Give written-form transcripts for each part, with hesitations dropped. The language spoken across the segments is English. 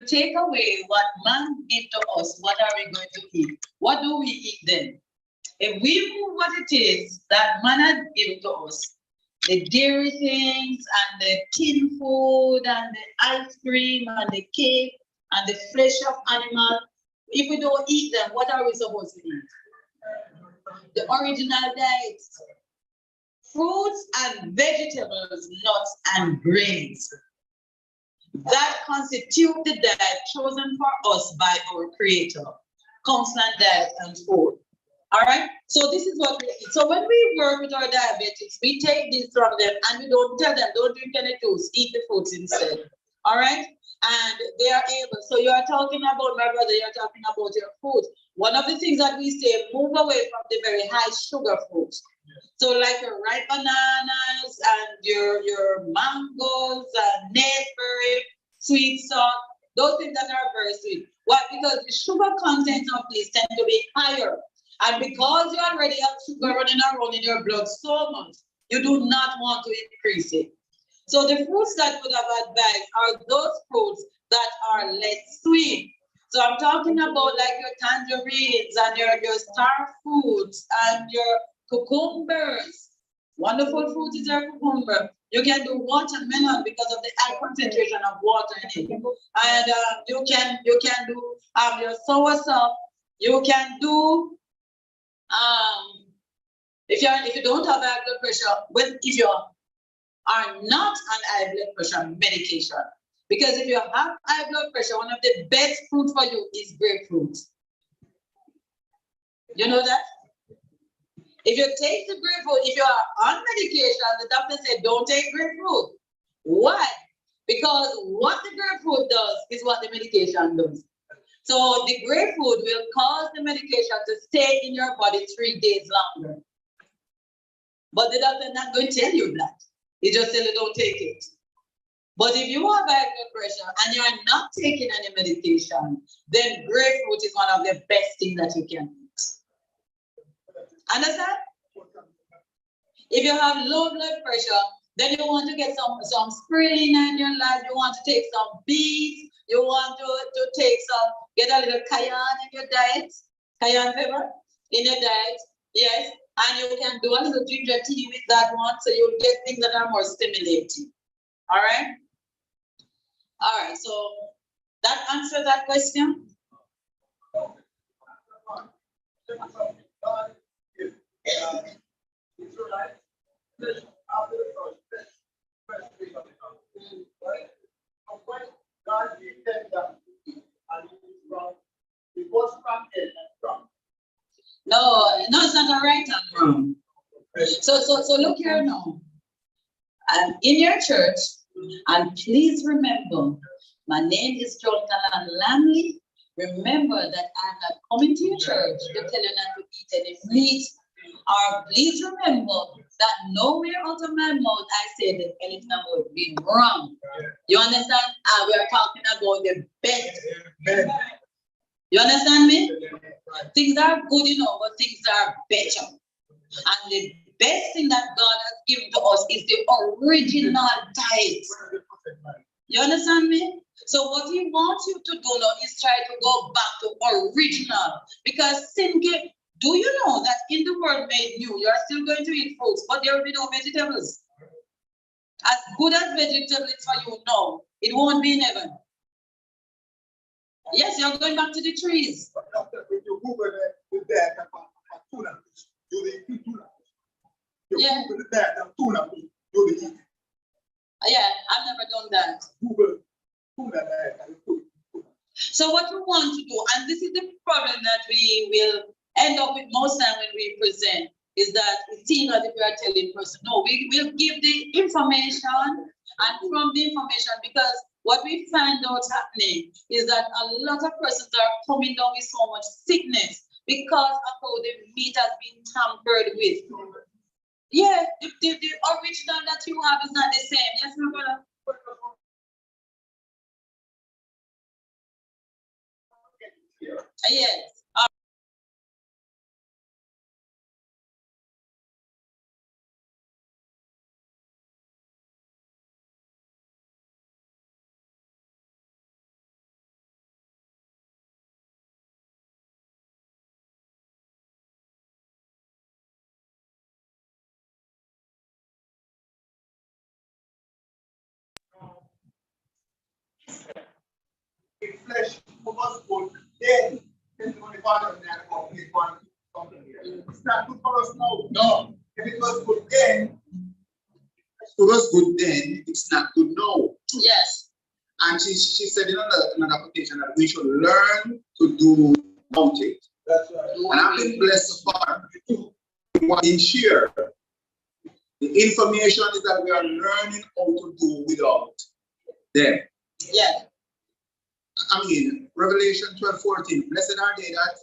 take away what man gave to us, what are we going to eat? What do we eat then? If we move what it is that man had given to us, the dairy things and the tin food and the ice cream and the cake and the flesh of animal, if we don't eat them, what are we supposed to eat? The original diet. Fruits and vegetables, nuts and grains. That constitute the diet chosen for us by our Creator. Constant diet and food. All right. So this is what we eat. So when we work with our diabetics, we take this from them and we don't tell them, don't drink any juice, eat the fruits instead. All right. And they are able. So you are talking about, my brother, you're talking about your food. One of the things that we say, move away from the very high sugar foods. So like your ripe bananas and your mangoes and naseberry, sweet salt, those things that are very sweet. Why? Because the sugar content of these tend to be higher. And because you already have sugar running around in your blood so much, you do not want to increase it. So the fruits that would have advised are those fruits that are less sweet. So I'm talking about like your tangerines and your star fruits and your cucumbers. Wonderful fruit is your cucumber. You can do watermelon because of the high concentration of water in it. And you can do your soursop. You can do if you don't have high blood pressure, if you are not on high blood pressure medication, because if you have high blood pressure, one of the best fruit for you is grapefruit. You know that? If you take the grapefruit, if you are on medication, the doctor said don't take grapefruit. Why? Because what the grapefruit does is what the medication does. So the grapefruit will cause the medication to stay in your body 3 days longer. But the doctor is not going to tell you that. He just tell you don't take it. But if you have high blood pressure and you are not taking any medication, then grapefruit is one of the best things that you can eat. Understand? If you have low blood pressure, then you want to get some spirulina in your life, you want to take some beets, you want to take get a little cayenne in your diet, cayenne pepper in your diet, yes, and you can do a little ginger tea with that one, so you'll get things that are more stimulating. All right? All right, so that answers that question? No, it's not a right and wrong. So look here now. In your church, and please remember, my name is Jonathan Lamley. Remember that I'm not coming to your church to tell you not to eat any meat. Or please remember that nowhere out of my mouth I say that anything about being wrong. You understand? We are talking about the best. You understand me? Things are good, but things are better. And the best thing that God has given to us is the original diet. You understand me? So what he wants you to do now is try to go back to original. Because do you know that in the world made new, you're still going to eat fruits, but there will be no vegetables. As good as vegetables for you now, it won't be in heaven. Yes, you're going back to the trees. Yeah. Yeah, I've never done that. So what we want to do, and this is the problem that we will end up with most time when we present, is that it seems as if we are telling person, no, we will give the information, and from the information, because what we find out happening is that a lot of persons are coming down with so much sickness because of how the meat has been tampered with. Yeah, the original that you have is not the same. Yes, my brother? Yes. flesh was good then. Testimony Father and company something here. It's not good for us now. No. If it was good then, it was good then, it's not good now. Yes. And she said in another quotation that we should learn to do without it. That's right. And I've been blessed so far. What in share. The information is that we are learning how to do without them. Yeah. I mean, Revelation 12:14. Blessed are they that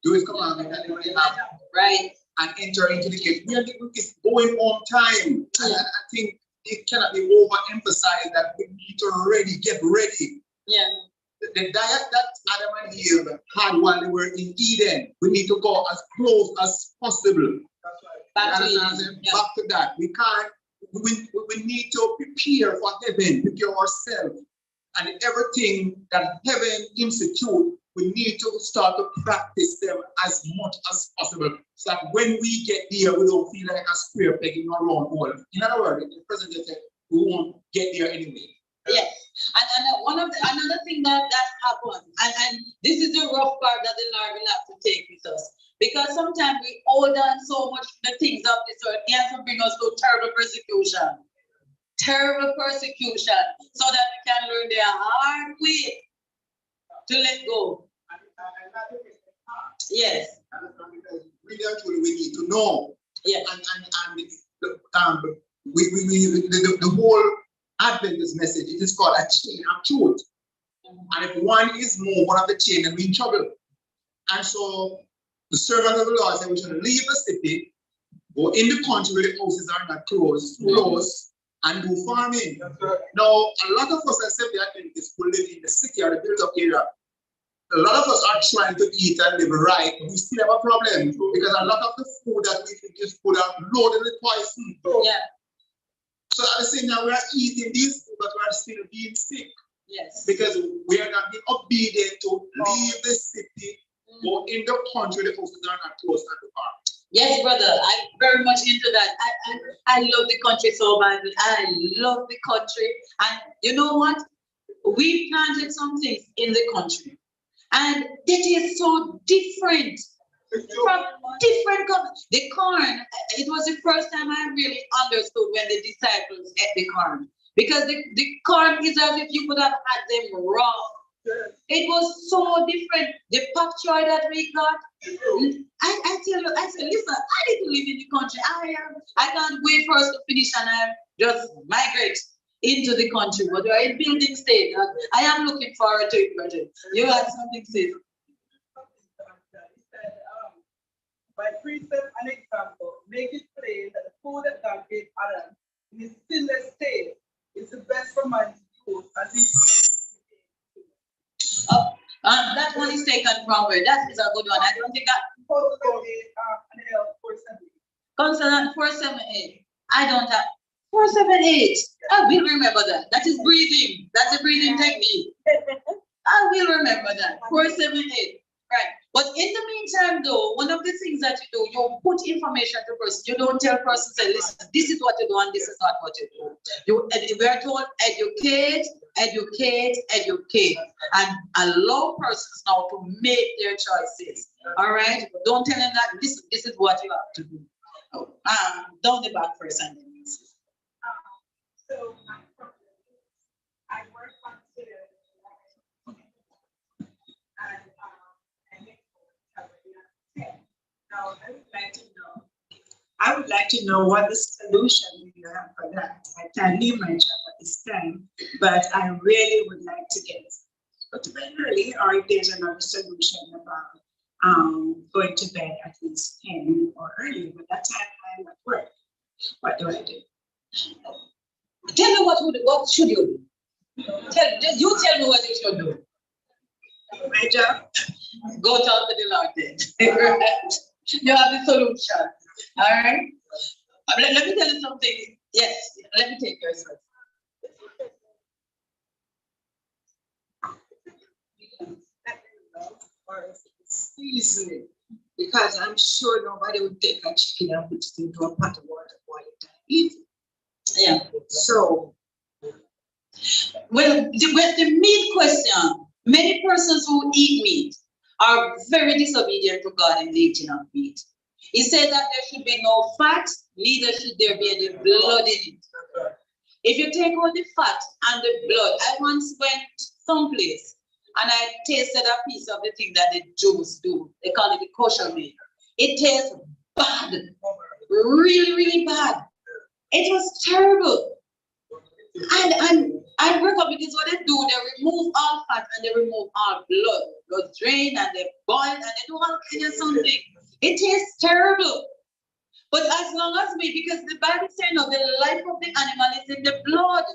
do his commandment and they have right and enter into the gate. It's going on time. And I think it cannot be overemphasized that we need to get ready. Yeah. The diet that Adam and Eve had while they were in Eden, we need to go as close as possible. Back to that. We can't, we need to prepare for heaven, prepare ourselves. And everything that heaven institute, we need to start to practice them as much as possible. So that when we get there, we don't feel like a square peg in a round hole. In other words, the president said, we won't get there anyway. Yes. And another thing that happens, and this is the rough part that the Lord will have to take with us. Because sometimes we hold on so much to the things of this earth, it has to bring us to terrible persecution. Terrible persecution, so that we can learn the hard way to let go. Yes. We need to know. Yes. And the whole Adventist message, it is called a chain of truth. And if one is more, one of the chain, then we're in trouble. And so the servant of the Lord said we should leave the city, go in the country where the houses are not close, and do farming. Now, a lot of us as the Adventists who live in the city or the built-up area, a lot of us are trying to eat and live right, but we still have a problem because a lot of the food that we think is food are loaded with poison. Yeah. So at the same time, we are eating these food, but we are still being sick. Yes. Because we are not being obedient to leave the city, go in the country, the houses are not close to the farm. Yes, brother, I'm very much into that. I love the country so badly. I love the country. And you know what? We planted some things in the country. And it is so different from different countries. The corn, it was the first time I really understood when the disciples ate the corn. Because the corn is as if you could have had them raw. It was so different. The picture that we got, I tell you, I said, listen, I need to live in the country. I can't wait for us to finish and I just migrate into the country. But we are in building state. I am looking forward to it, brother. You had something to say. By precept and example, make it plain that the food that God gave Adam in his sinless state is the best for man to use as he. That one is taken from where? That is a good one. I don't think that. Consonant 478. I don't have 478. I will remember that. That is breathing. That's a breathing technique. I will remember that. 478. Right. But in the meantime, though, one of the things that you do, you put information to person. You don't tell person, say, listen, this is what you do and this is not what you do. We are told educate, educate, educate, and allow persons now to make their choices. All right? Don't tell them that this is what you have to do. Down the back first and then you see. So I work on I would like to know what the solution you have for that. I can leave my job at this time, but I really would like to get to bed early, or if there's another solution about going to bed at least 10 or early, but that time I'm at work. What do I do? Tell me what should you do? Tell me what you should do. My job? Go talk to the Lord then. You have the solution. All right? Let me tell you something. Yes, let me take yours first. Or seasoning, because I'm sure nobody would take a chicken and put it into a pot of water while you eat it. Yeah. So, well, the meat question, Many persons who eat meat are very disobedient to God in the eating of meat. He said that there should be no fat, neither should there be any blood in it. If you take out the fat and the blood, I once went someplace and I tasted a piece of the thing that the Jews do. They call it the kosher meat. It tastes bad, really, really bad. It was terrible. And I broke up because what they do, they remove all fat and they remove all blood. Blood drain and they boil and they do all kind of something. It tastes terrible. But as long as because the Bible says, no, the life of the animal is in the blood.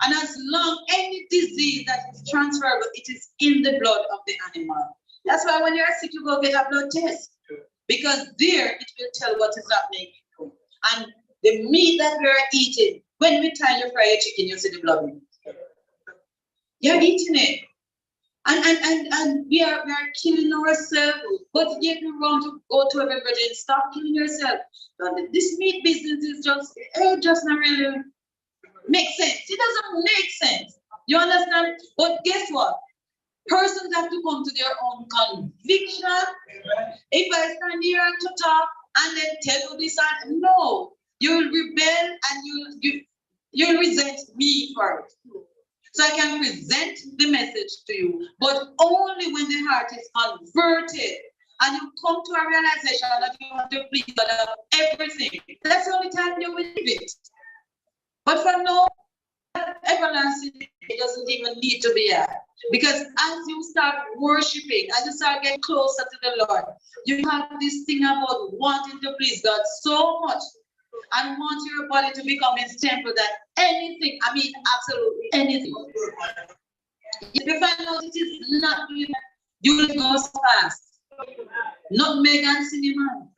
And as long any disease that is transferable, it is in the blood of the animal. That's why when you're sick, you go get a blood test. Because there it will tell what is happening. And the meat that we are eating, when we time you fry your chicken, you see the blood. You're eating it. And we are killing ourselves. But yet we want to go to everybody and stop killing yourself. But this meat business is just not really make sense. It doesn't make sense. You understand? But guess what? Persons have to come to their own conviction. If I stand here and talk and then tell you this, no, you will rebel and you'll resent me first. So I can present the message to you, but only when the heart is converted and you come to a realization that you want to please God of everything. That's the only time you will live it. But for now, everlasting, it doesn't even need to be there. Because as you start worshiping, as you start getting closer to the Lord, you have this thing about wanting to please God so much and want your body to become His temple that anything, I mean absolutely anything. If you find out it is not doing that, you will go so fast. Nutmeg and cinnamon.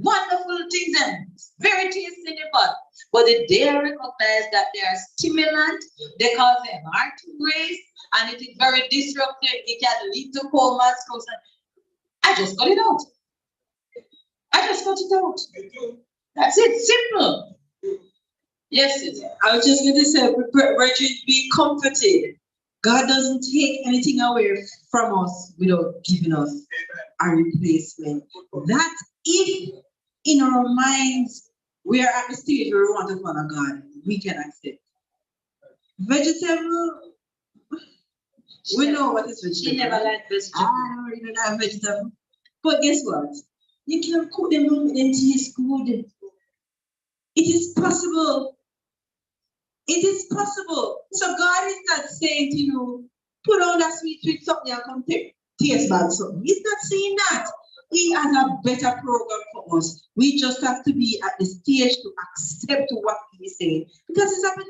Wonderful things and very tasty in the pot. But the day I recognize that they are stimulant, they cause them heart to race, and it is very disruptive, it can lead to comas. I just cut it out. I just cut it out. That's it, simple. Yes, sister. I was just going to say, brethren, be comforted. God doesn't take anything away from us without giving us a replacement. That if in our minds we are at the stage where we want to follow God, we can accept. Vegetable, we know what is vegetable. She never liked vegetable. I don't really like vegetable. But guess what? You can cook them up and taste good. It is possible. It is possible. So God is not saying to you, put on that sweet something and come taste bad something. He's not saying that. He has a better program for us. We just have to be at the stage to accept what He's saying. Because it's having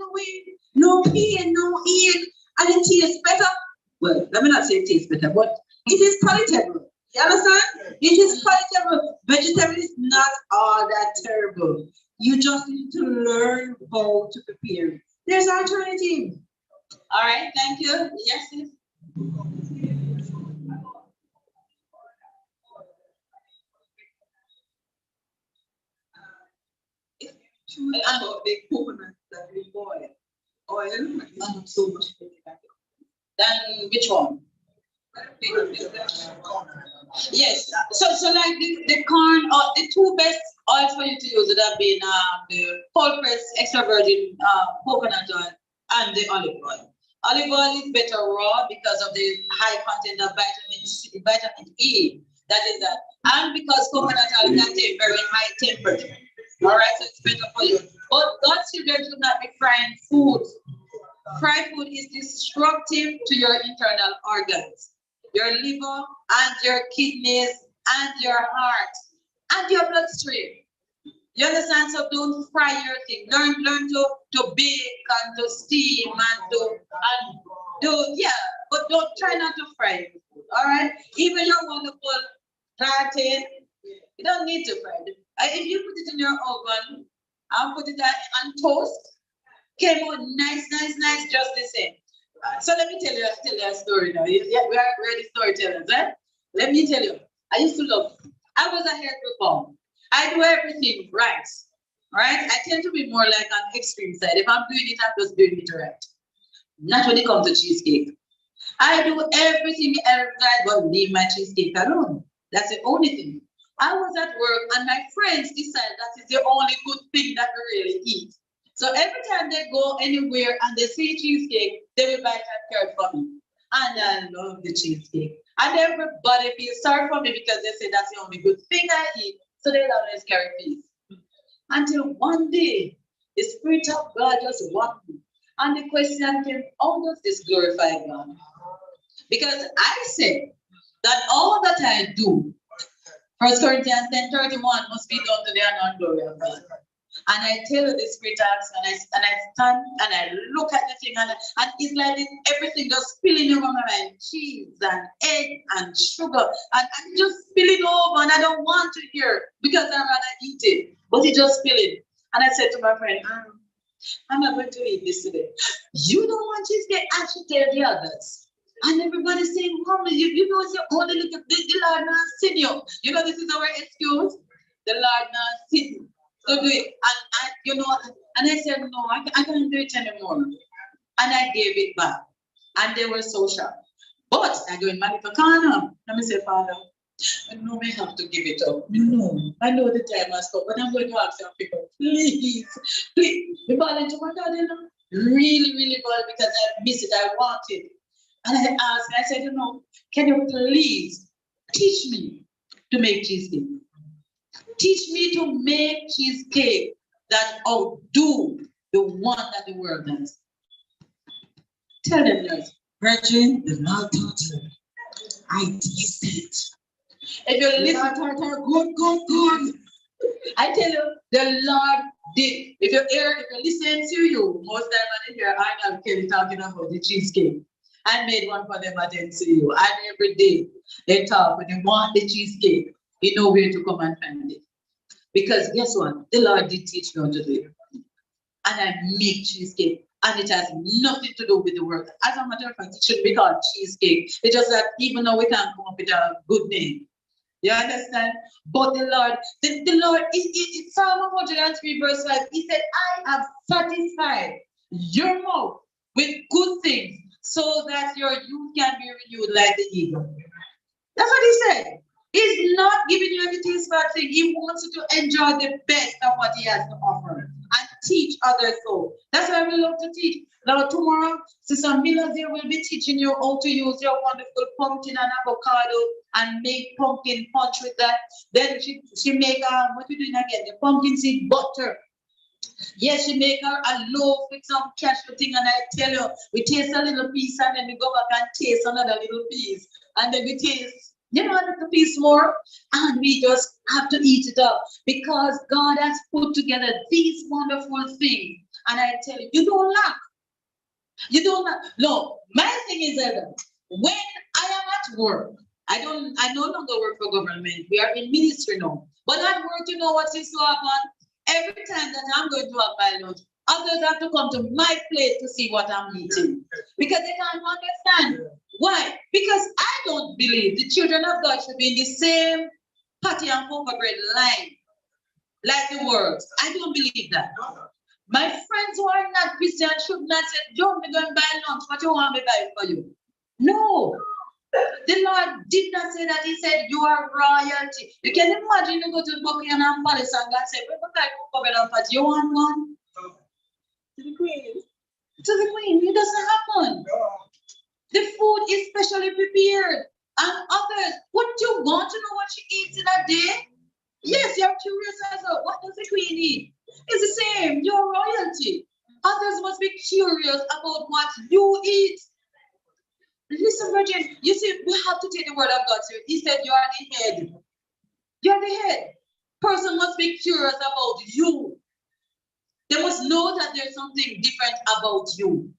no pain, no pain, and it tastes better. Well, let me not say it tastes better, but it is palatable. You understand? It is palatable. Vegetable is not all that terrible. You just need to learn how to prepare it. There's alternative. All right, thank you. Yes, sis. About the coconut that we boil. Oil is not so much better. Then which one? Yes. So like the corn or the two best oils for you to use would have been the cold pressed extra virgin coconut oil and the olive oil. Olive oil is better raw because of the high content of vitamin E. That is that. And because coconut oil can take very high temperature. All right, so it's better for you. But God's children should not be frying food. Fried food is destructive to your internal organs, your liver and your kidneys and your heart and your bloodstream. You understand? So don't fry your thing. Learn to bake and to steam and do but don't try not to fry your food. All right? Even your wonderful plantain, you don't need to fry it. If you put it in your oven and put it on toast, came out nice, just the same. So let me tell you a story now. We are ready storytellers, eh? Let me tell you. I used to love. I was a hair performer. I do everything right. Right? I tend to be more like on the extreme side. If I'm doing it, I'm just doing it right. Not when it comes to cheesecake. I do everything else right, but leave my cheesecake alone. That's the only thing. I was at work and my friends decided that is the only good thing that we really eat. So every time they go anywhere and they see cheesecake, they will buy that carrot for me. And I love the cheesecake. And everybody feels sorry for me because they say that's the only good thing I eat. So they always carry peace. Until one day, the Spirit of God just walked me. And the question came, how does this glorify God? Because I said that all that I do, 1 Corinthians 10:31 must be done to the honor and glory of God. And I tell you the Spirit acts, and I stand and I look at the thing, and it's like everything just spilling over my mind. Cheese and egg and sugar, and just spilling over, and I don't want to hear because I'd rather eat it. But it just spilling. And I said to my friend, I'm not going to eat this today. You don't want cheesecake? I should tell the others. And everybody's saying, Mama, you know, it's the only little the Lord not seen you. You know, this is our excuse. The Lord not seen you. So do it. And you know, and I said, no, I can't do it anymore. And I gave it back. And they were so shocked. But I go in my little corner. Let me say, Father, I know I have to give it up. No, I know the time has come, but I'm going to ask some people, please, be balling to my God, you know? Really, really ball because I miss it, I want it. And I asked, I said, you know, can you please teach me to make cheesecake? Teach me to make cheesecake that outdo the one that the world does. Tell them, guys, Virgin, the Lord taught you. I tasted. If you listen to her, good. I tell you, the Lord did. If you listen to you, most time I hear I am Kelly talking about the cheesecake. I made one for them attend to you. And every day they talk when they want the cheesecake, you know where to come and find it. Because guess what? The Lord did teach me how to do it. And I make cheesecake. And it has nothing to do with the work. As a matter of fact, it should be called cheesecake. It's just that even though we can't come up with a good name. You understand? But the Lord, it's Psalm 103 verse 5. He said, I have satisfied your mouth with good things so that your youth can be renewed like the eagle. That's what he said. He's not giving you anything bad thing. He wants you to enjoy the best of what he has to offer and teach others so. That's why we love to teach. Now tomorrow, Sister Miller there will be teaching you how to use your wonderful pumpkin and avocado and make pumpkin punch with that. Then she make what we doing again? The pumpkin seed butter. Yes, she make her a loaf with some cashew thing, and I tell you, we taste a little piece and then we go back and taste another little piece, and then we taste, you know, a little piece more, and we just have to eat it up because God has put together these wonderful things. And I tell you, you don't lack. You don't lack. No, my thing is that when I am at work, I no longer work for government. We are in ministry now. But at work, you know what is so happen? Every time that I'm going to have my lunch, others have to come to my plate to see what I'm eating because they can't understand. Why? Because I don't believe the children of God should be in the same patty and cocoa bread line like the world. I don't believe that. My friends who are not Christian should not say, John, we're going to buy lunch. What you want me to buy for you? No. The Lord did not say that. He said, you are royalty. You can imagine you go to Buckingham Palace and God said, we're going to cocoa bread and patty. You want one? To the Queen. To the Queen. It doesn't happen. The food is specially prepared. And others, would you want to know what she eats in a day? Yes, you're curious as well. What does the Queen eat? It's the same. You're royalty. Others must be curious about what you eat. Listen, Virgin, you see, we have to take the word of God. So he said, you are the head. You're the head. Person must be curious about you. They must know that there's something different about you.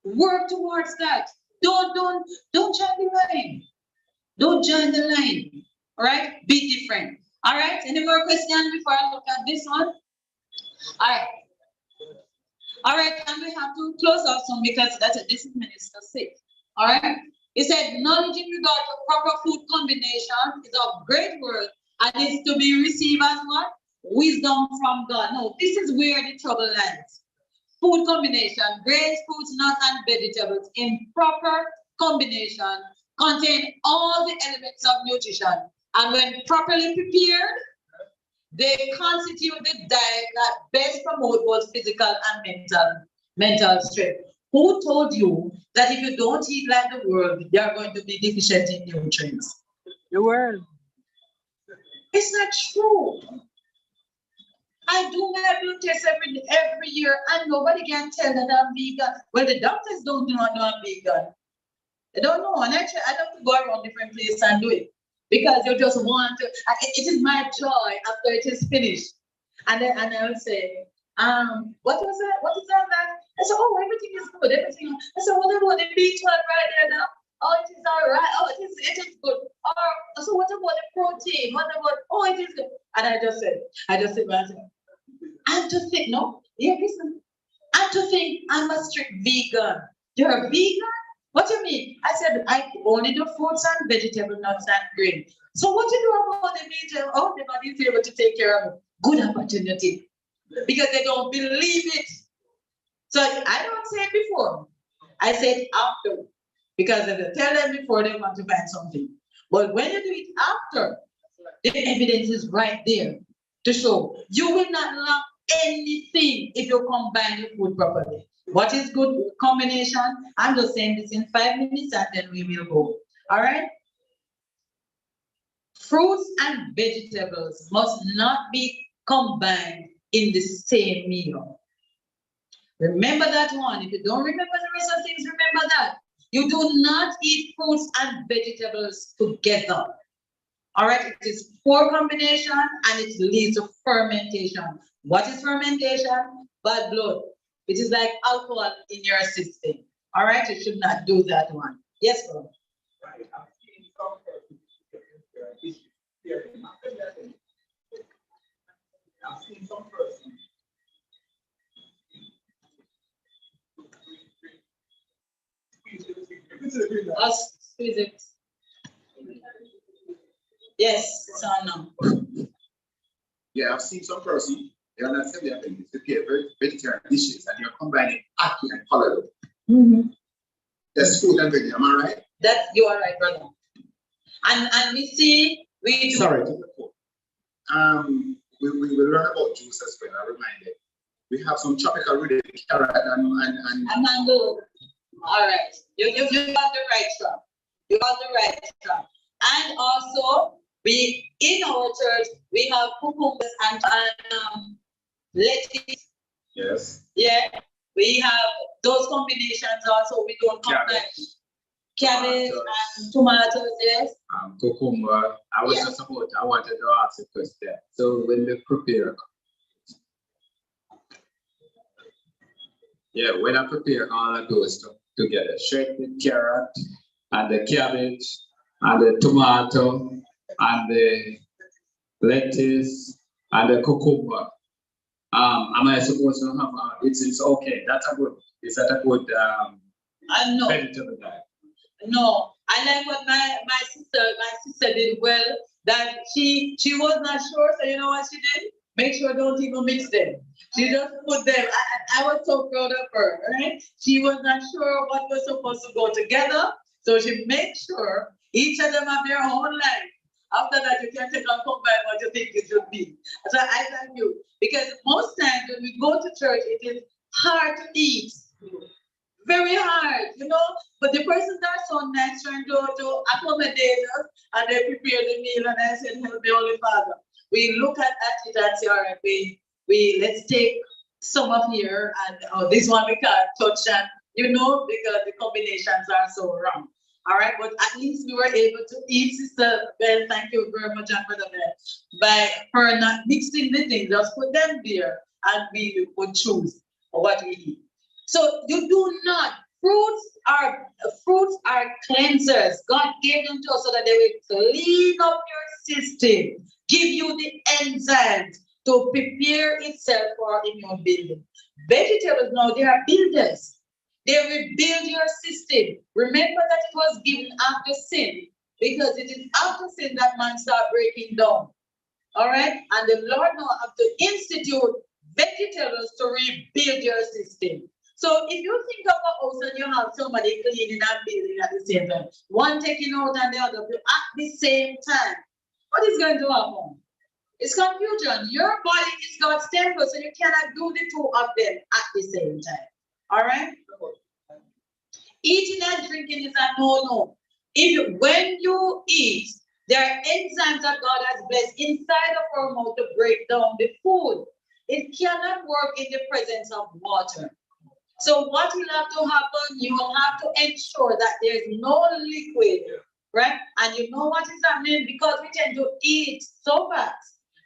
Work towards that. Don't join the line. Don't join the line. All right? Be different. All right? Any more questions before I look at this one? All right. All right, and we have to close out some because this is Minister 6. All right? He said, knowledge in regard to proper food combination is of great worth and is to be received as what? Wisdom from God. No, this is where the trouble lies. Food combination, grains, fruits, nuts, and vegetables in proper combination contain all the elements of nutrition. And when properly prepared, they constitute the diet that best promote both physical and mental strength. Who told you that if you don't eat like the world, you are going to be deficient in nutrients? The world. It's not true. I do my blood test every year, and nobody can tell that I'm vegan. Well, the doctors don't know I'm vegan. They don't know, and actually, I have to go around different places and do it because you just want to. It is my joy after it is finished, and then I will say, what was that? What is that? I said, oh, everything is good. Everything. I said, what about the B12 right there now? Oh, it is all right. Oh, it is good. Or so what about the protein? What about? Oh, it is good. And I just said, myself, and to think, no, yeah, listen, and to think I'm a strict vegan. You're a vegan? What do you mean? I said, I only do fruits and vegetables, nuts and grain. So what you do about the vegetable? Oh, the body is able to take care of it. Good opportunity. Because they don't believe it. So I don't say it before. I said after. Because if they tell them before, they want to find something. But when you do it after, the evidence is right there to show you will not lack anything if you combine your food properly. What is good combination? I'm just saying this in 5 minutes and then we will go. All right? Fruits and vegetables must not be combined in the same meal. Remember that one. If you don't remember the rest of things, remember that. You do not eat fruits and vegetables together. All right, it is poor combination and it leads to fermentation. What is fermentation? Bad blood. It is like alcohol in your system. All right, you should not do that one. Yes, bro. I've seen some person. Us physics. Yes, so no. Yeah, I've seen some person, they are not saying they are going to prepare vegetarian dishes and you're combining ackee and collard. That's food and veggie, am I right? That you are right, brother. And we see we do. Sorry, to the quote. We will learn about juice as well. I reminded. We have some tropical rooted carrot and mango. All right, you got the right track. You got the right track. And also, we in our church we have cucumbers and lettuce. yes. Yeah, we have those combinations also. We don't combine cabbage and tomatoes. Yes. Cucumber. I wanted to ask a question. So when we prepare, when I prepare all of those together, shredded carrot and the cabbage and the tomato and the lettuce and the cucumber. Am I supposed to have it's okay? Is that a good No. vegetable diet? No, I like what my sister did well. That she was not sure, so you know what she did? Make sure don't even mix them. She just put them. I was so proud of her, right? She was not sure what was supposed to go together, so she made sure each of them have their own life. After that, you can take and combine what you think it should be. So I thank you because most times when we go to church, it is hard to eat. Very hard, you know, but the persons are so nice trying to accommodate us and they prepare the meal and I said, help me, Holy Father. We look at it and say, all right, we let's take some of here and this one we can't touch and you know, because the combinations are so wrong. All right, but at least we were able to eat, Sister Bell. Thank you very much, and Brother Bell, by her not mixing the things, just put them there and we would choose what we eat. So you do not. Fruits are cleansers. God gave them to us so that they will clean up your system, give you the enzymes to prepare itself for immune building. Vegetables now they are builders. They will build your system. Remember that it was given after sin, because it is after sin that man start breaking down. All right, and the Lord now have to institute vegetables to rebuild your system. So if you think of a house and you have somebody cleaning and building at the same time, one taking out and the other at the same time, what is going to happen? It's confusion. Your body is God's temple, so you cannot do the two of them at the same time. All right? Eating and drinking is a no-no. When you eat, there are enzymes that God has blessed inside of our mouth to break down the food. It cannot work in the presence of water. So what will have to happen? You will have to ensure that there's no liquid, right? And you know what is happening? Because we tend to eat so fast.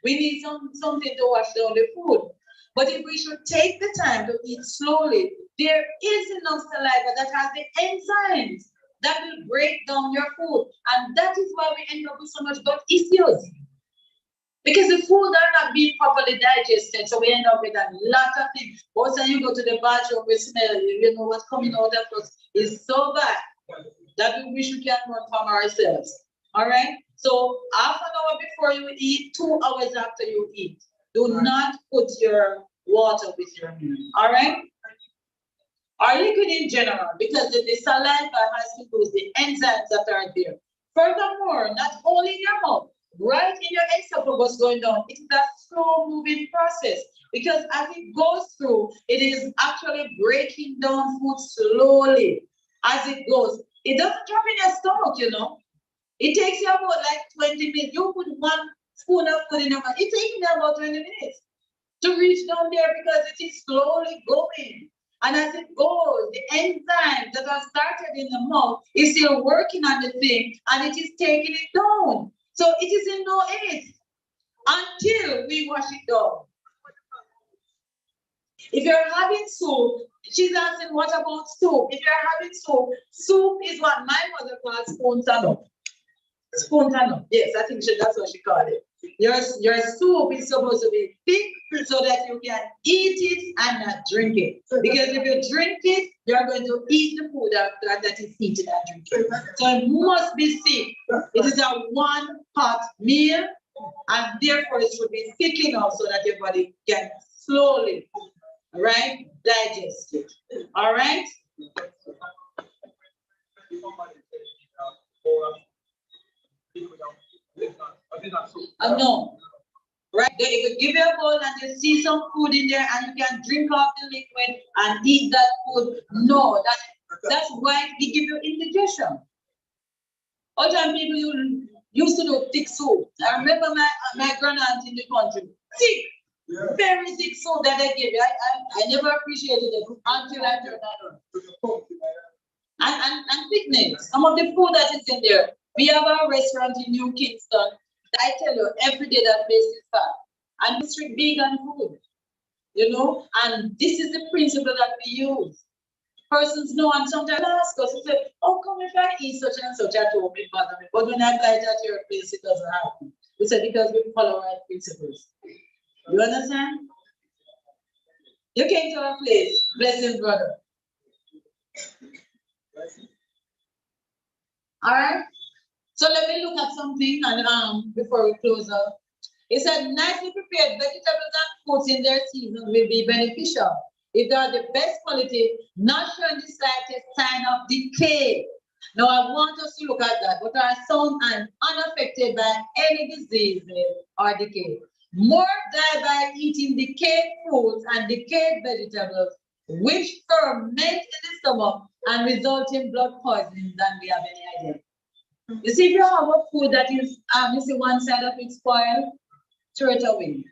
We need something to wash down the food. But if we should take the time to eat slowly, there is enough saliva that has the enzymes that will break down your food. And that is why we end up with so much gut issues. Because the food are not being properly digested, so we end up with a lot of things. Also, you go to the bathroom, we smell, you know what's coming out of us is so bad that we wish we can run from ourselves. All right? So half an hour before you eat, 2 hours after you eat. Do not put your water with your meal. All right? Or liquid in general, because the saliva has to do with the enzymes that are there. Furthermore, not only in your mouth, right in your esophagus going down, it is a slow moving process because as it goes through, it is actually breaking down food slowly as it goes. It doesn't drop in your stomach, you know. It takes you about like 20 minutes. You put 1 spoon of food in your mouth, it takes you about 20 minutes to reach down there because it is slowly going. And as it goes, the enzymes that are started in the mouth is still working on the thing and it is taking it down. So it is in no haste until we wash it down. If you're having soup, she's asking, what about soup? If you're having soup, soup is what my mother calls spontaneous. Spontaneous. Yes, I think that's what she called it. Your soup is supposed to be thick so that you can eat it and not drink it. Because if you drink it, you're going to eat the food that is eaten and drinking. So it must be thick. It is a 1-pot meal, and therefore it should be thick enough so that your body can slowly, right, digest it. All right? No. Right? If you give you a bowl and you see some food in there and you can drink off the liquid and eat that food, no, that's why we give you indigestion. All time people used to do thick soup. I remember my grandaunt in the country, thick, very thick soup that they give you. I never appreciated it until I turned that on. And thickness, some of the food that is in there. We have a restaurant in New Kingston. I tell you, every day that place is fat. And it's strict vegan food, you know, and this is the principle that we use. Persons know, and sometimes ask us, say, oh, come if I eat such and such at home, it bother me. But when I buy it at your place, it doesn't happen. We say, because we follow our principles. You understand? You came to our place, blessing brother. All right? So let me look at something and before we close up. It said nicely prepared vegetables and fruits in their season will be beneficial if they are the best quality, not showing the slightest sign of decay. Now I want us to look at that, but are sound and unaffected by any diseases or decay. More die by eating decayed fruits and decayed vegetables, which ferment in the stomach and result in blood poisoning than we have any idea. You see, if you have a food that is, you see one side of it spoiled, throw it away.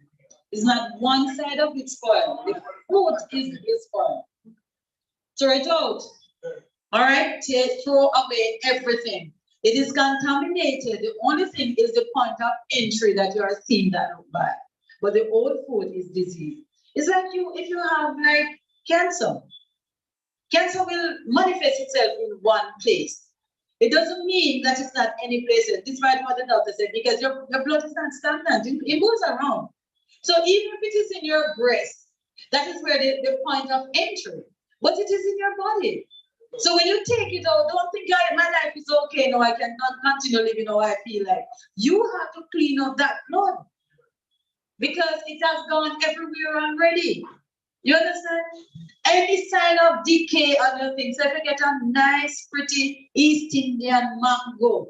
It's not one side of it spoiled. The fruit is spoiled. Throw it out. All right? Throw away everything. It is contaminated. The only thing is the point of entry that you are seeing that look bad. But the old food is disease. It's like if you have like cancer. Cancer will manifest itself in one place. It doesn't mean that it's not any place. Despite what the doctor said, because your blood is not stagnant. It moves around. So even if it is in your breast, that is where the point of entry. But it is in your body. So when you take it out, don't think my life is okay. No, I can continue living how I feel like. You have to clean up that blood because it has gone everywhere already. You understand? Any sign of decay on your things. So if you get a nice, pretty East Indian mango,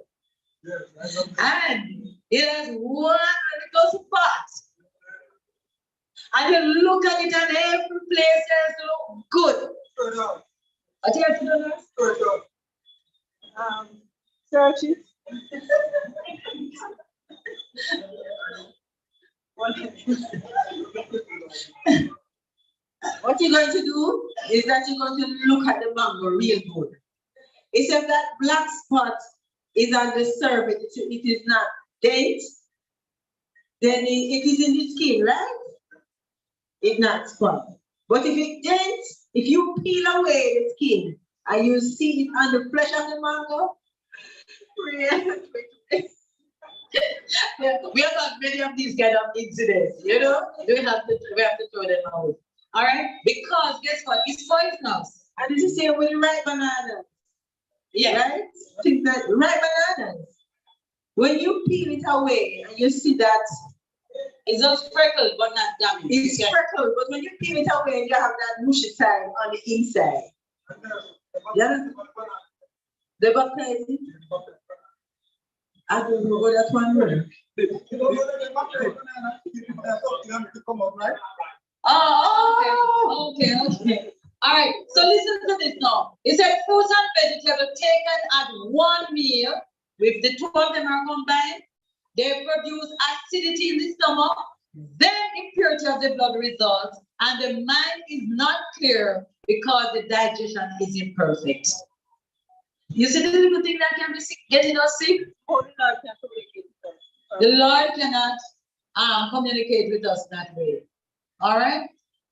and it has one little spot, and you look at it and every place has look good. What you have to do now? Search it. What you're going to do is that you're going to look at the mango real good. If that black spot is on the surface, it is not dense, then it is in the skin, right? It's not spot. But if it's dense, if you peel away the skin and you see it on the flesh of the mango, we have got many of these kind of incidents, you know? We have to throw them out. All right? Because guess what? It's poisonous. And this is the same with the ripe bananas. Yeah. Right? Think that ripe bananas. When you peel it away and you see that it's just sprinkled but not damaged. It's sprinkled, but when you peel it away, you have that mushy side on the inside. Yeah. The butter. I don't know what that one was. Oh, okay. All right, so listen to this now. It said fruits and vegetables taken at one meal, if the two of them are combined, they produce acidity in the stomach, then impurity of the blood results, and the mind is not clear because the digestion is imperfect. You see the little thing that can be sick, getting us sick? The Lord cannot communicate with us that way. All right?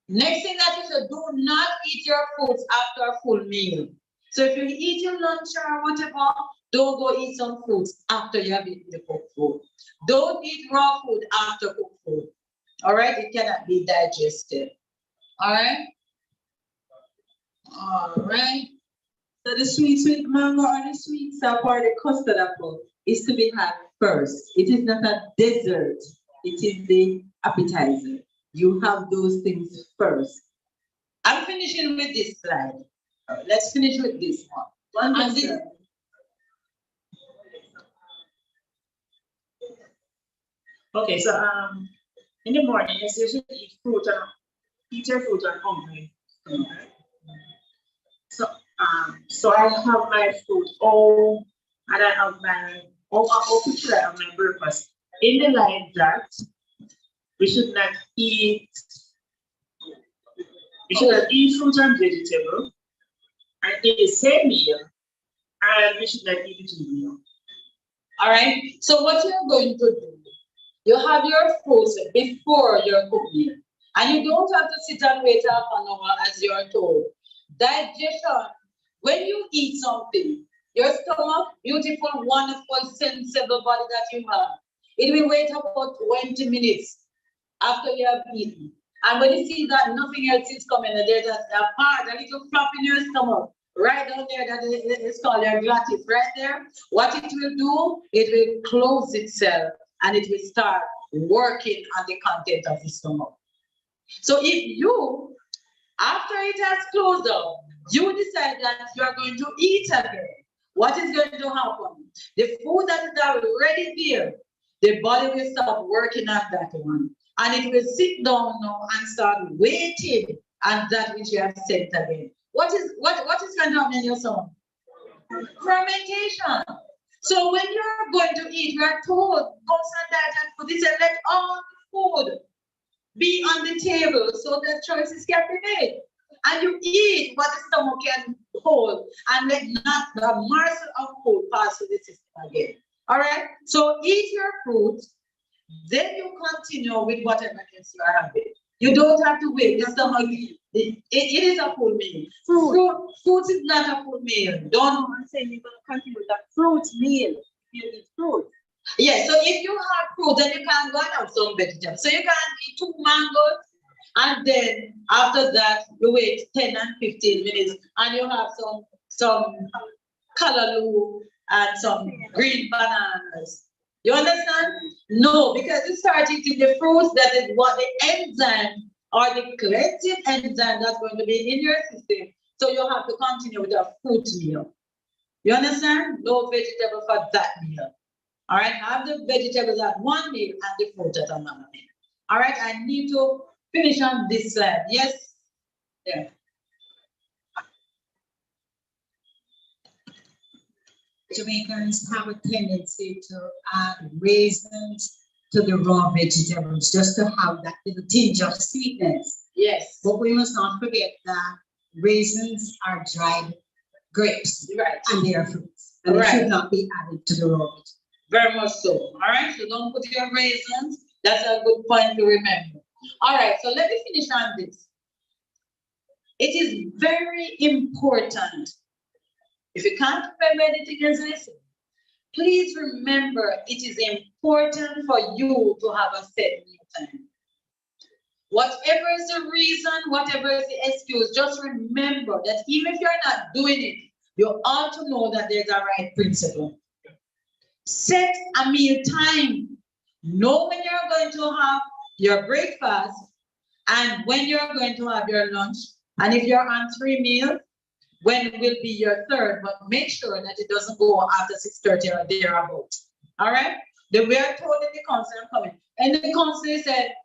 Next thing that you should do not eat your foods after a full meal. So if you eat your lunch or whatever, don't go eat some fruits after you have eaten the cooked food. Don't eat raw food after cooked food. All right? It cannot be digested. All right? All right. So the sweet mango or the sweet sap or the custard apple is to be had first. It is not a dessert. It is the appetizer. You have those things first. I'm finishing with this slide. Let's finish with this one. Okay, so in the morning, you usually eat your fruit and hungry. So I have my fruit, and I have my I have my breakfast. In the line that we should not eat fruit and vegetable and in the same meal, and we should not eat the two meals. All right. So what you're going to do, you have your fruits before your cooked meal, and you don't have to sit and wait half an hour as you're told. Digestion. When you eat something, your stomach, beautiful, wonderful, sensible body that you have, it will wait about 20 minutes after you have eaten. And when you see that nothing else is coming, there's a little flop in your stomach, right down there, that is called your glottis, right there. What it will do, it will close itself and it will start working on the content of the stomach. So if you, after it has closed up, you decide that you are going to eat again, what is going to happen? The food that is already there, the body will start working on that one. And it will sit down now and start waiting on that which you have sent again. What is going to happen in your stomach? Fermentation. So when you're going to eat, you are told, constant diet and food. They say, let all food be on the table so that choices can be made. And you eat what the stomach can hold and let not the morsel of food pass through the system again. All right? So eat your fruits, then you continue with whatever else you are having. You don't have to wait. The stomach, it is a full meal. Fruit is not a full meal. I'm saying you're going to continue with that fruit meal. You eat fruit. Yeah, so if you have fruit, then you can go and have some vegetables. So you can eat 2 mangoes, and then after that, you wait 10 and 15 minutes, and you have some callaloo and some green bananas. You understand? No, because you start eating the fruits, that is what the enzyme or the cleansing enzyme that's going to be in your system. So you have to continue with a fruit meal. You understand? No vegetable for that meal. All right, have the vegetables at one meal and the fruit at another meal. All right, I need to finish on this slide. Yes? Yeah. Jamaicans have a tendency to add raisins to the raw vegetables just to have that little tinge of sweetness. Yes. But we must not forget that raisins are dried grapes, Right. and they are fruits, and they should not be added to the raw vegetables. Very much so. All right, so don't put your raisins. That's a good point to remember. All right, so let me finish on this. It is very important. If you can't remember anything else, listen. Please remember it is important for you to have a set meal time. Whatever is the reason, whatever is the excuse, just remember that even if you're not doing it, you ought to know that there's a right principle. Set a meal time. Know when you're going to have your breakfast and when you're going to have your lunch. And if you're on 3 meals, when will be your third, but make sure that it doesn't go after 6:30 or thereabout. All right? Then we are told in the council, I'm coming. And the council said,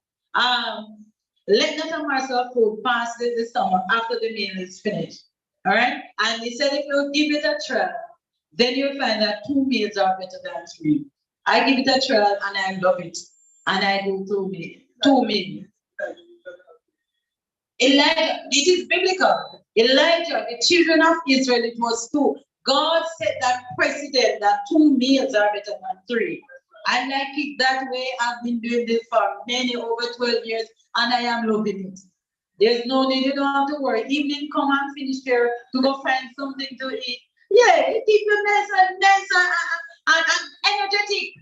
let not a morsel of food pass the stomach after the meal is finished. All right? And he said, if you give it a try, then you'll find that 2 meals are better than 3. I give it a try and I love it. And I do 2 meals. Elijah, it is biblical. Elijah, the children of Israel, it was 2. God set that precedent that 2 meals are better than 3. I like it that way. I've been doing this for over 12 years, and I am loving it. There's no need, you don't have to worry. Evening come and finish here to go find something to eat. Yeah, it keeps you nice and energetic.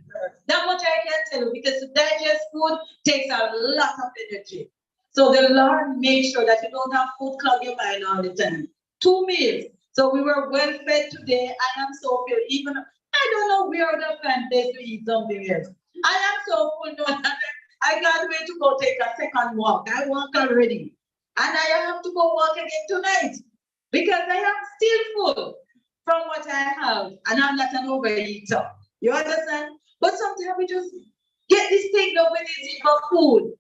That much I can tell you, because to digest food takes a lot of energy. So the Lord makes sure that you don't have food clog your mind all the time. 2 meals. So we were well fed today. I am so filled. Even I don't know where the find place to eat something else. I am so full now that I can't wait to go take a second walk. I walk already. And I have to go walk again tonight because I am still full from what I have. And I'm not an overeater. You understand? But sometimes we just get this thing up when it's easy for food.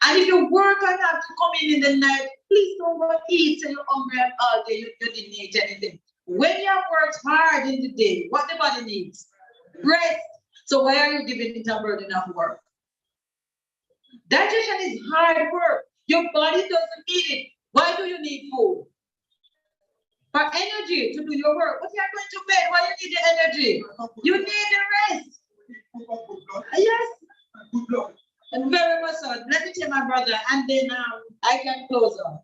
And if you work and have to come in the night, please don't go eat till you're hungry all day. You didn't eat anything. When you have worked hard in the day, what the body needs? Rest. So why are you giving it a burden of work? Digestion is hard work. Your body doesn't need it. Why do you need food? For energy to do your work. But you're going to bed. Why you need the energy? You need the rest. Yes. And very much so. Let me tell my brother, and then I can close on.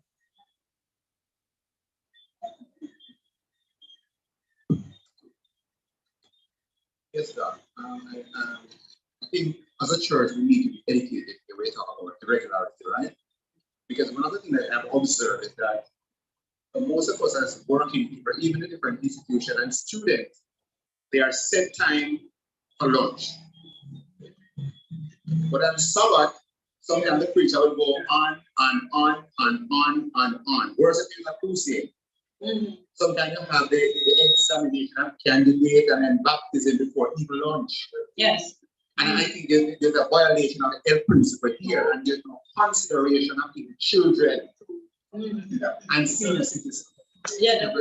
Yes, sir. I think as a church, we need to be educated the way to talk about the regularity, right? Because one of the things that I've observed is that most of us as working people, even in different institutions and students, they are set time for lunch. But on Sabbath, sometimes the preacher will go on and on and on and on. Whereas if you have crusade, sometimes you have the examination of candidate and then baptism before even lunch. Yes. And I think there's a violation of the health principle here, and there's no consideration of the children and senior citizens. Yeah.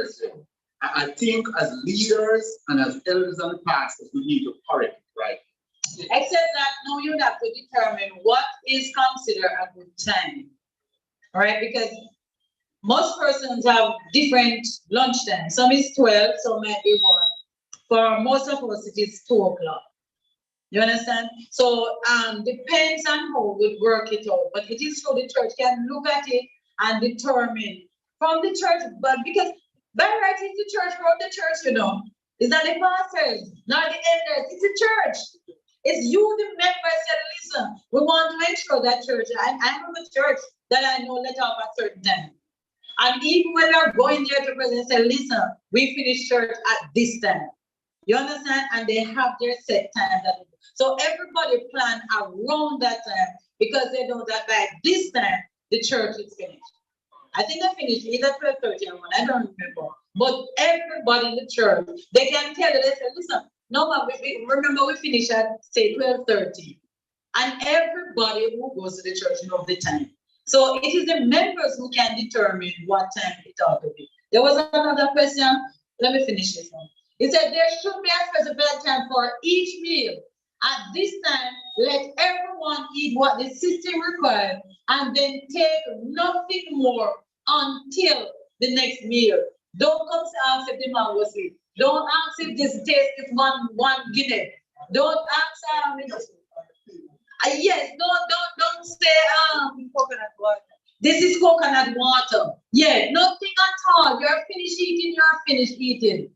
I think as leaders and as elders and pastors, we need to correct it, right? Except that now you have to determine what is considered a good time. All right, because most persons have different lunch times. Some is 12, some might be 1. For most of us, it is 2 o'clock. You understand? So depends on how we work it out. But it is so the church can look at it and determine from the church, but because by right it's the church, from the church, you know. It's not the pastors, not the elders, it's the church. It's you, the members, that listen. We want to make sure that church, I know the church that I know let off at certain time. And even when they're going there to present, say, listen, we finish church at this time. You understand? And they have their set time. So everybody plan around that time because they know that by this time, the church is finished. I think they finished either 12:30 or 1, I don't remember. But everybody in the church, they can tell you, they say, listen, no, man, remember we finish at, say, 12:30. And everybody who goes to the church knows the time. So it is the members who can determine what time it ought to be. There was another question. Let me finish this one. He said there should be a specified time for each meal. At this time, let everyone eat what the system requires and then take nothing more until the next meal. Don't come to ask if the man was sick. Don't ask if this taste is one guinea. Don't ask yes, don't say coconut water. This is coconut water. Yeah, nothing at all. You're finished eating, you're finished eating.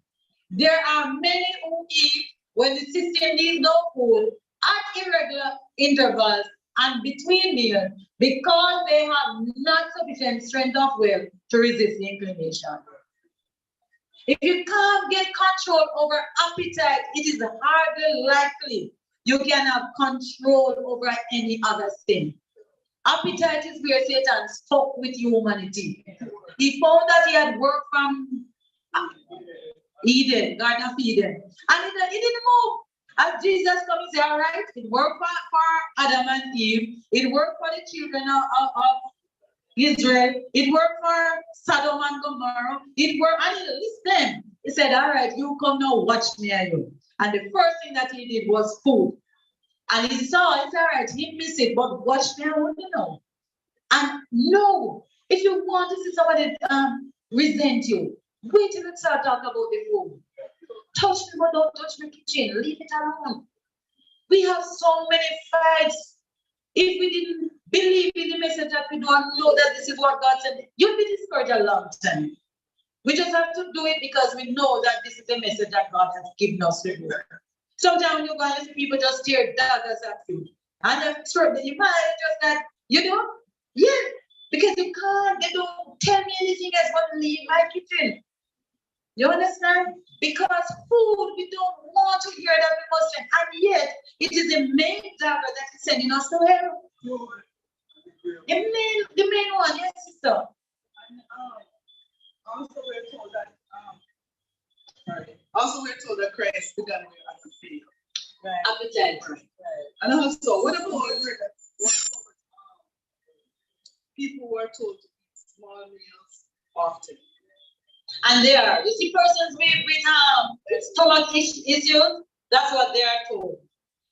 There are many who eat when the system needs no food at irregular intervals and between meals because they have not sufficient strength of will to resist the inclination. If you can't get control over appetite, it is hardly likely you can have control over any other sin. Appetite is where Satan spoke with humanity. He found that he had worked from Eden, Garden of Eden, and he didn't move. As Jesus comes and said, all right, it worked for Adam and Eve, it worked for the children of Israel, it worked for Sodom and Gomorrah, it worked, and he listened. He said, all right, you come now, watch me and you. And the first thing that he did was food. And he saw, it's all right, he missed it, but watch me, I want to know. And no, if you want to see somebody resent you, wait till it start talking about the food. Touch me, but don't touch my kitchen. Leave it alone. We have so many fights. If we didn't believe in the message that we don't know that this is what God said, you'll be discouraged a long time. We just have to do it because we know that this is the message that God has given us to do. Sometimes you're going to see people just tear daggers at you. And I'm sure that you might just that, yeah, because you can't, they don't tell me anything else but leave my kitchen. You understand? Because food, we don't want to hear that we must, and yet it is the main dagger that is sending us to hell. The main one, yes, sister. And also we're told that Christ began with appetite. Right. Appetite. Right. And also, what about people who are told to eat small meals often? And they are. You see persons with stomach issues, that's what they are told.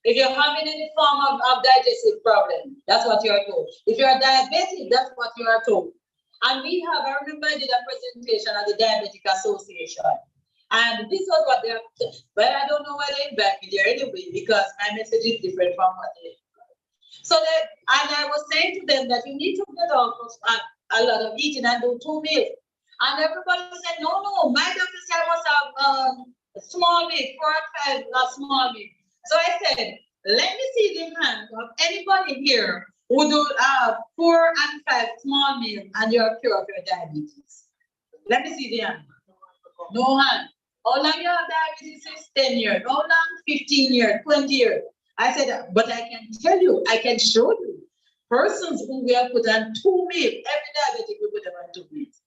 If you're having any form of digestive problem, that's what you are told. If you're diabetic, that's what you are told. And I remember I did a presentation at the Diabetic Association. And this was what they are told. But I don't know why they invite me there anyway, because my message is different from what they. So and I was saying to them that you need to get off a lot of eating and do 2 meals. And everybody said, no, my doctor said I must have a small meal, 4 and 5 small meal. So I said, let me see the hand of anybody here who do 4 and 5 small meals and you're cured of your diabetes. Let me see the hand. No hand. How long you have diabetes is 10 years. How long? 15 years, 20 years. I said, but I can tell you, I can show you persons who will put on 2 meals. Every diabetic will put them on 2 meals.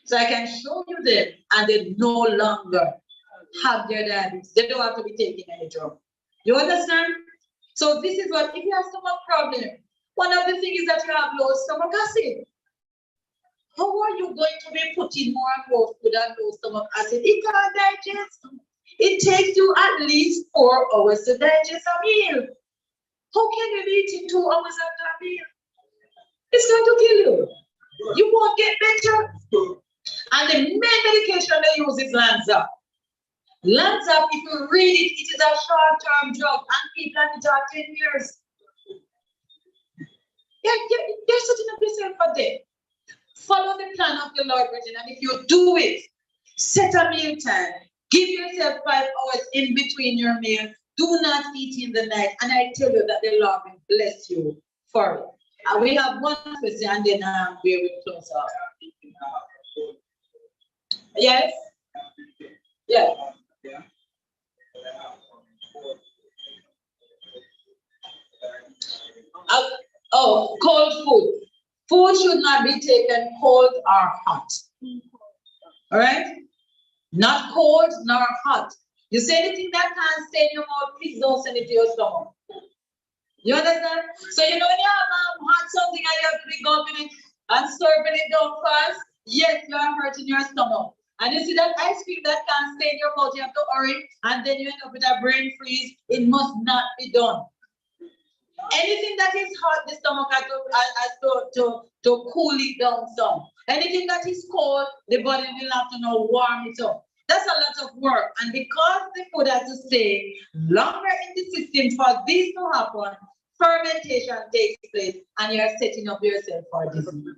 So I can show you them, and they no longer have their diabetes. They don't have to be taking any drug. You understand? So this is what, if you have stomach problem, one of the things is that you have low stomach acid. How are you going to be putting more and more food and low stomach acid? It can't digest. It takes you at least 4 hours to digest a meal. How can you be eating 2 hours after a meal? It's going to kill you. You won't get better. And the main medication they use is Lanza. Lanza, if you read it, it is a short-term drug, and people have it for 10 years. You're setting up yourself for death. Follow the plan of the Lord, Virgin, and if you do it, set a meal time. Give yourself 5 hours in between your meals. Do not eat in the night, and I tell you that the Lord will bless you for it. We have one question, and then we will close off. Yes? Yeah. Cold food. should not be taken cold or hot. All right? Not cold nor hot. You say anything that can't stay in your mouth, please don't send it to your stomach. You understand? So you know when you have hot something and you have to be gulping it and slurping it down fast, yes, you are hurting your stomach. And you see that ice cream that can't stay in your mouth, you have to hurry, and then you end up with a brain freeze. It must not be done. Anything that is hot, the stomach has to cool it down some. Anything that is cold, the body will have to now warm it up. That's a lot of work. And because the food has to stay longer in the system for this to happen, fermentation takes place and you're setting up yourself for disease.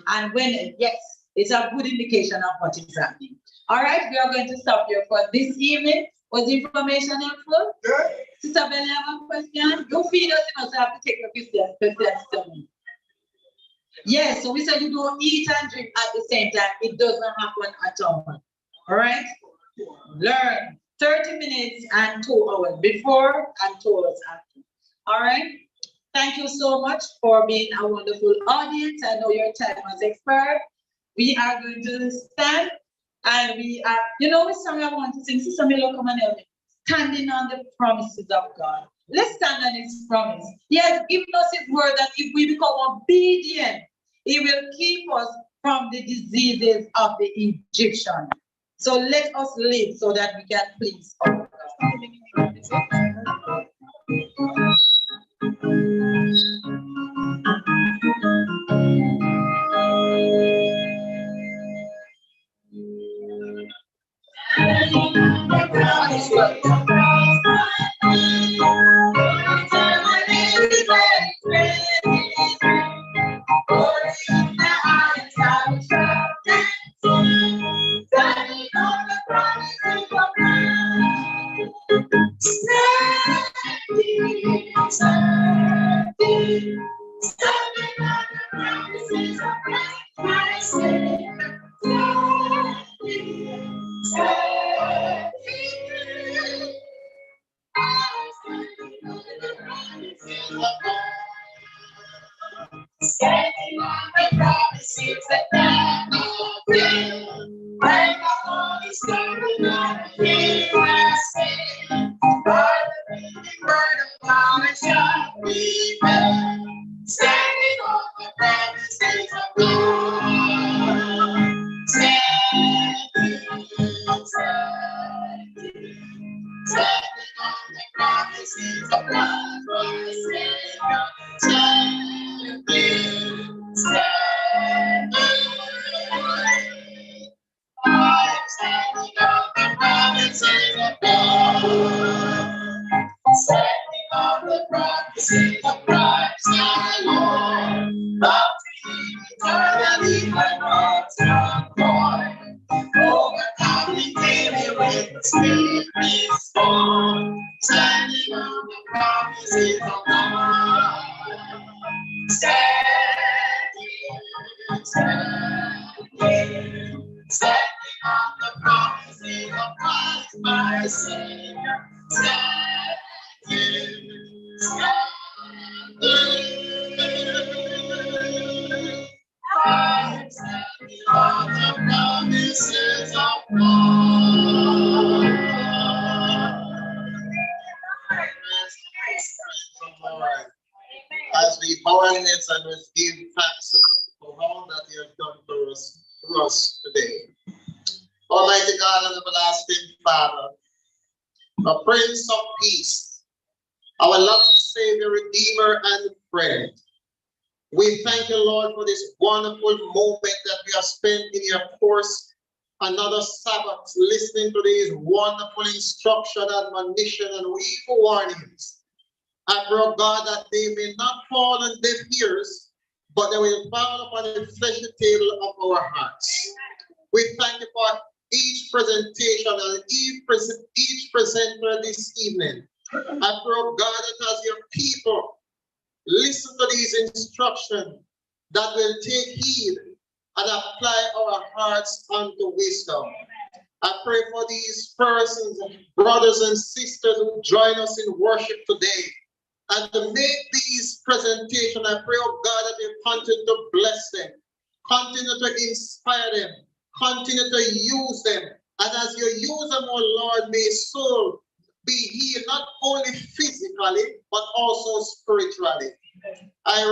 And when, yes, it's a good indication of what is happening. All right, we are going to stop here for this evening. Was the information helpful? Good. Sister Belly, have a question? You feed us, you must have to take your question. Yes, so we said you don't eat and drink at the same time. It doesn't happen at all. All right? Learn 30 minutes and 2 hours before and 2 hours after. All right? Thank you so much for being a wonderful audience. I know your time has expired. We are going to stand and we are, you know what song I want to sing? Sister Milo, come and help me. Standing on the promises of God. Let's stand on his promise. He has given us his word that if we become obedient, he will keep us from the diseases of the Egyptians. So let us live so that we can please our God. Standing on the promises that God will. When the Lord is coming on, He will stand. By the reading word of God shall we bear. Standing on the promises of God. Standing, standing on the promises of God. My Savior, standing, I'm standing on the promises of God. Standing on the promises of Christ our Lord. Love eternally my heart's concord. Overcoming daily with the Spirit's storm. Standing on the promises of God. Standing on the promises of Christ my Savior. Standing I'm standing on the promises of God. As we bow our heads and give thanks for all that you have done for us today. Almighty God and everlasting Father, the Prince of Peace, our loving Savior, Redeemer, and friend. We thank you, Lord, for this wonderful moment that we have spent in your course, another Sabbath, listening to these wonderful instruction, admonition, and evil warnings. I pray, God, that they may not fall on deaf ears, but they will fall upon the fleshy table of our hearts. We thank you for each presentation and each presenter this evening. I pray, God, that as your people listen to these instructions, that will take heed and apply our hearts unto wisdom. I pray for these persons, brothers and sisters who join us in worship today. and to make these presentations. I pray, oh God, that you continue to bless them, continue to inspire them, continue to use them. And as you use them, oh Lord, may soul be healed, not only physically, but also spiritually. I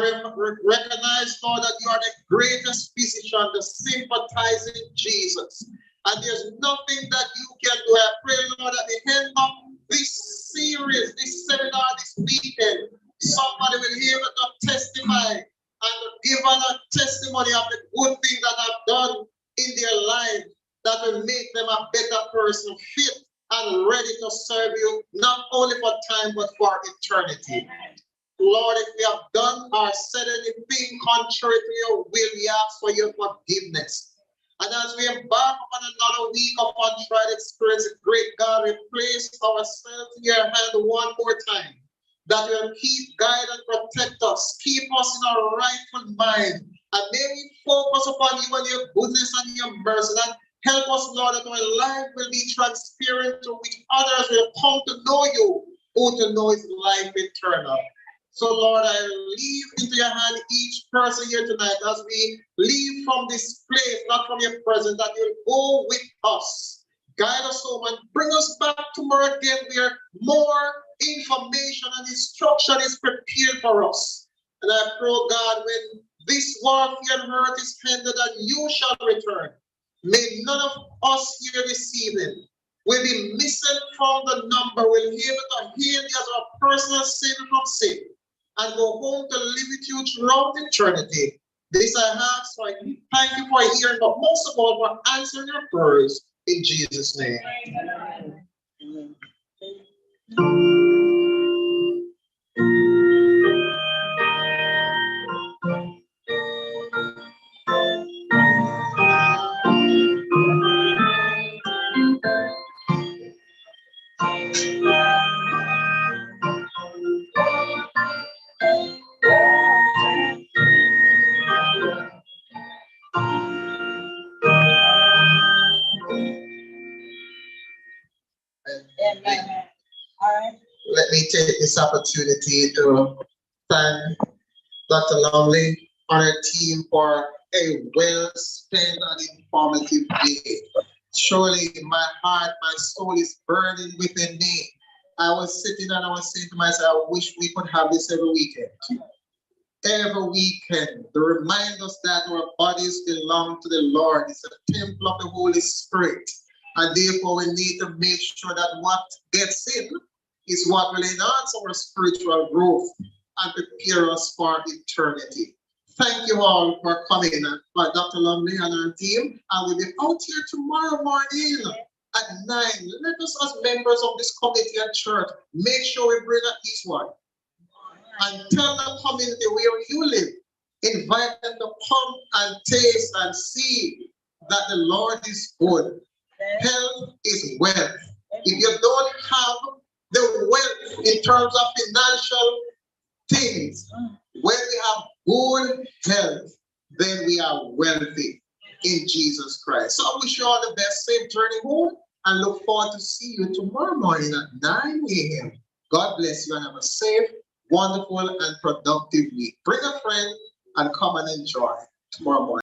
recognize, Lord, that you are the greatest physician, the sympathizing Jesus. And there's nothing that you can do. I pray, Lord, at the end of this series, this seminar, this weekend, somebody will hear to testify and give a testimony of the good things that I've done in their life that will make them a better person, fit and ready to serve you, not only for time, but for eternity. Lord, if we have done or said anything contrary to your will, we ask for your forgiveness. And as we embark on another week of untried experience, great God, we place ourselves in your hand one more time, that you will keep, guide, and protect us, keep us in our rightful mind, and may we focus upon you and your goodness and your mercy, and help us, Lord, that our life will be transparent to which others will come to know you, who to know is life eternal. So, Lord, I leave into your hand each person here tonight as we leave from this place, not from your presence, that you'll go with us, guide us home, and bring us back tomorrow again where more information and instruction is prepared for us. And I pray, God, when this warfare and hurt is ended and you shall return, may none of us here this evening will be missing from the number, will be able to hear you as our personal Savior from sin, and go home to live with you throughout eternity. This I ask for. Thank you for hearing, but most of all for answering your prayers in Jesus' name. Let me take this opportunity to thank Dr. Longley and her team for a well-spent and informative day. Surely my heart, my soul is burning within me. I was sitting and I was saying to myself, I wish we could have this every weekend. Every weekend, to remind us that our bodies belong to the Lord. It's a temple of the Holy Spirit. And therefore, we need to make sure that what gets in is what will enhance our spiritual growth and prepare us for eternity. Thank you all for coming, for Dr. Lumley and her team. And we'll be out here tomorrow morning at 9. Let us, as members of this committee and church, make sure we bring at least one. And tell the community where you live, invite them to come and taste and see that the Lord is good. Health is wealth. If you don't have the wealth in terms of financial things, when we have good health, then we are wealthy in Jesus Christ. So I wish you all the best, safe journey home, and look forward to see you tomorrow morning at 9 a.m. God bless you and have a safe, wonderful, and productive week. Bring a friend and come and enjoy tomorrow morning.